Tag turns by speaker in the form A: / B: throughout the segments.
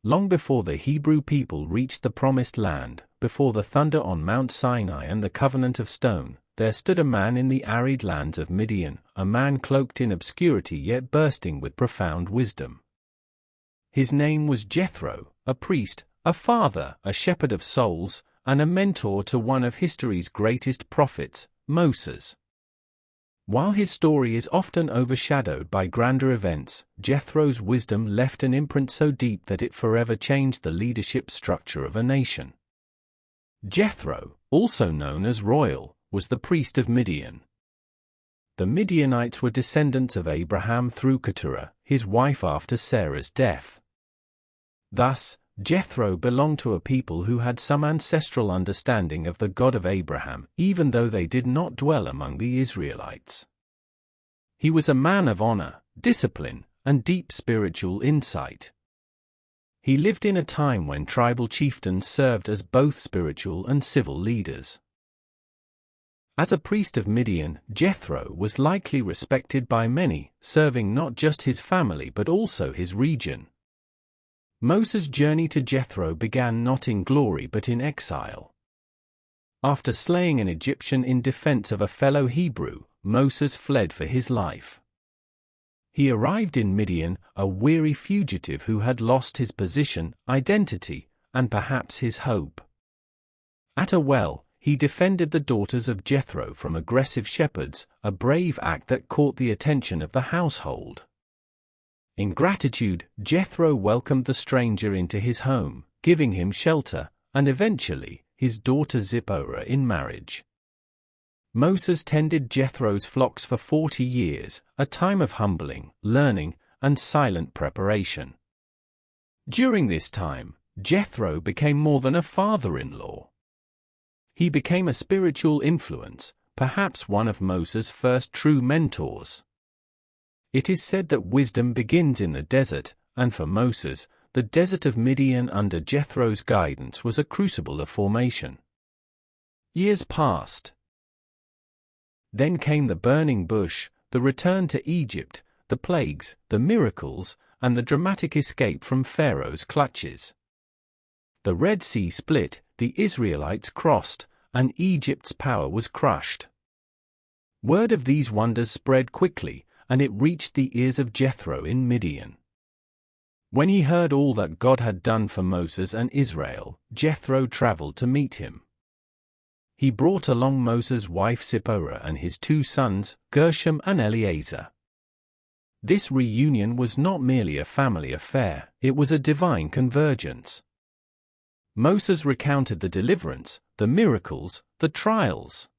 A: Long before the Hebrew people reached the Promised Land, before the thunder on Mount Sinai and the covenant of stone, there stood a man in the arid lands of Midian, a man cloaked in obscurity yet bursting with profound wisdom. His name was Jethro, a priest, a father, a shepherd of souls, and a mentor to one of history's greatest prophets, Moses. While his story is often overshadowed by grander events, Jethro's wisdom left an imprint so deep that it forever changed the leadership structure of a nation. Jethro, also known as Royal, was the priest of Midian. The Midianites were descendants of Abraham through Keturah, his wife after Sarah's death. Thus, Jethro belonged to a people who had some ancestral understanding of the God of Abraham, even though they did not dwell among the Israelites. He was a man of honor, discipline, and deep spiritual insight. He lived in a time when tribal chieftains served as both spiritual and civil leaders. As a priest of Midian, Jethro was likely respected by many, serving not just his family but also his region. Moses' journey to Jethro began not in glory but in exile. After slaying an Egyptian in defense of a fellow Hebrew, Moses fled for his life. He arrived in Midian, a weary fugitive who had lost his position, identity, and perhaps his hope. At a well, he defended the daughters of Jethro from aggressive shepherds, a brave act that caught the attention of the household. In gratitude, Jethro welcomed the stranger into his home, giving him shelter, and eventually, his daughter Zipporah in marriage. Moses tended Jethro's flocks for 40 years, a time of humbling, learning, and silent preparation. During this time, Jethro became more than a father-in-law. He became a spiritual influence, perhaps one of Moses' first true mentors. It is said that wisdom begins in the desert, and for Moses, the desert of Midian under Jethro's guidance was a crucible of formation. Years passed. Then came the burning bush, the return to Egypt, the plagues, the miracles, and the dramatic escape from Pharaoh's clutches. The Red Sea split, the Israelites crossed, and Egypt's power was crushed. Word of these wonders spread quickly, and it reached the ears of Jethro in Midian. When he heard all that God had done for Moses and Israel, Jethro traveled to meet him. He brought along Moses' wife Zipporah and his 2 sons, Gershom and Eleazar. This reunion was not merely a family affair, it was a divine convergence. Moses recounted the deliverance, the miracles, the trials.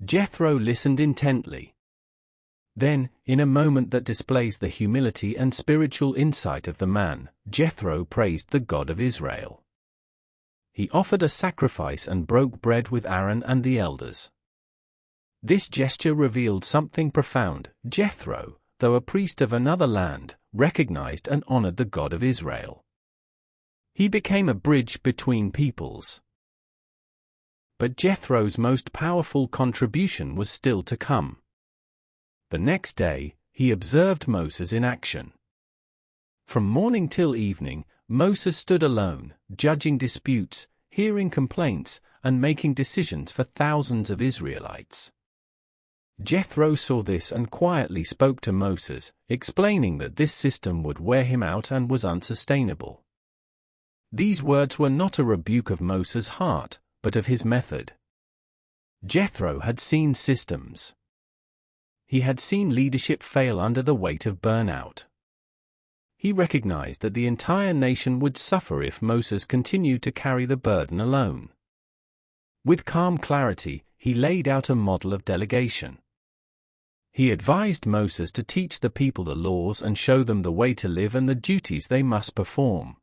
A: Jethro listened intently. Then, in a moment that displays the humility and spiritual insight of the man, Jethro praised the God of Israel. He offered a sacrifice and broke bread with Aaron and the elders. This gesture revealed something profound. Jethro, though a priest of another land, recognized and honored the God of Israel. He became a bridge between peoples. But Jethro's most powerful contribution was still to come. The next day, he observed Moses in action. From morning till evening, Moses stood alone, judging disputes, hearing complaints, and making decisions for thousands of Israelites. Jethro saw this and quietly spoke to Moses, explaining that this system would wear him out and was unsustainable. These words were not a rebuke of Moses' heart, but of his method. Jethro had seen systems. He had seen leadership fail under the weight of burnout. He recognized that the entire nation would suffer if Moses continued to carry the burden alone. With calm clarity, he laid out a model of delegation. He advised Moses to teach the people the laws and show them the way to live and the duties they must perform.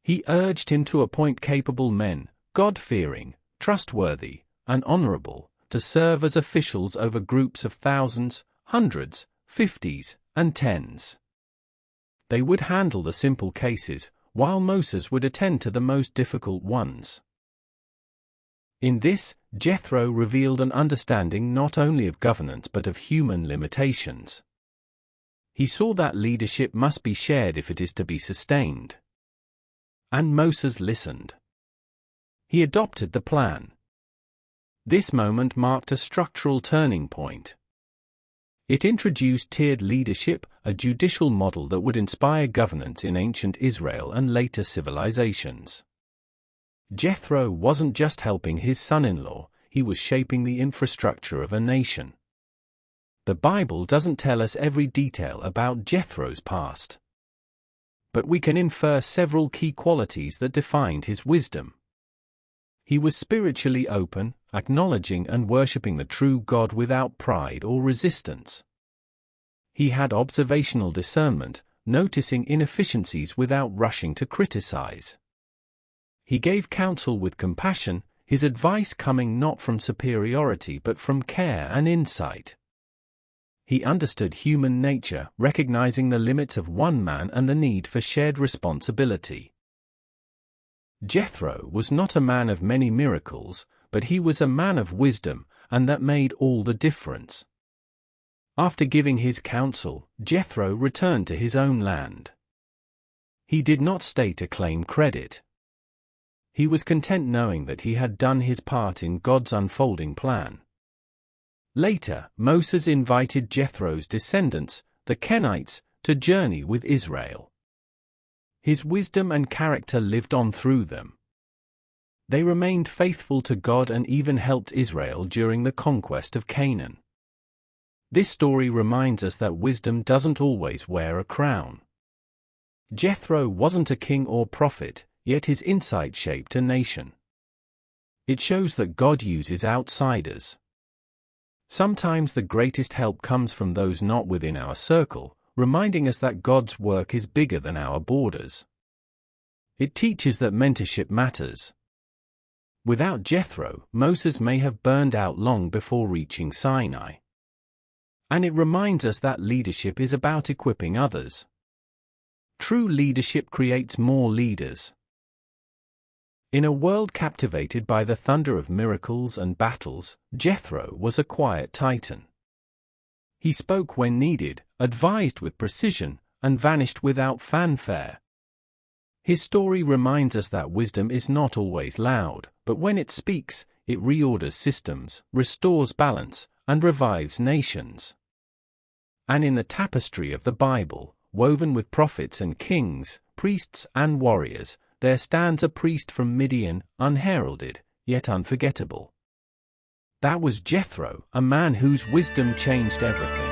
A: He urged him to appoint capable men, God-fearing, trustworthy, and honorable, to serve as officials over groups of thousands, hundreds, 50s, and 10s. They would handle the simple cases, while Moses would attend to the most difficult ones. In this, Jethro revealed an understanding not only of governance but of human limitations. He saw that leadership must be shared if it is to be sustained. And Moses listened. He adopted the plan. This moment marked a structural turning point. It introduced tiered leadership, a judicial model that would inspire governance in ancient Israel and later civilizations. Jethro wasn't just helping his son-in-law, he was shaping the infrastructure of a nation. The Bible doesn't tell us every detail about Jethro's past. But we can infer several key qualities that defined his wisdom. He was spiritually open, acknowledging and worshipping the true God without pride or resistance. He had observational discernment, noticing inefficiencies without rushing to criticize. He gave counsel with compassion, his advice coming not from superiority but from care and insight. He understood human nature, recognizing the limits of one man and the need for shared responsibility. Jethro was not a man of many miracles, but he was a man of wisdom, and that made all the difference. After giving his counsel, Jethro returned to his own land. He did not stay to claim credit. He was content knowing that he had done his part in God's unfolding plan. Later, Moses invited Jethro's descendants, the Kenites, to journey with Israel. His wisdom and character lived on through them. They remained faithful to God and even helped Israel during the conquest of Canaan. This story reminds us that wisdom doesn't always wear a crown. Jethro wasn't a king or prophet, yet his insight shaped a nation. It shows that God uses outsiders. Sometimes the greatest help comes from those not within our circle, reminding us that God's work is bigger than our borders. It teaches that mentorship matters. Without Jethro, Moses may have burned out long before reaching Sinai. And it reminds us that leadership is about equipping others. True leadership creates more leaders. In a world captivated by the thunder of miracles and battles, Jethro was a quiet titan. He spoke when needed, advised with precision, and vanished without fanfare. His story reminds us that wisdom is not always loud, but when it speaks, it reorders systems, restores balance, and revives nations. And in the tapestry of the Bible, woven with prophets and kings, priests and warriors, there stands a priest from Midian, unheralded, yet unforgettable. That was Jethro, a man whose wisdom changed everything.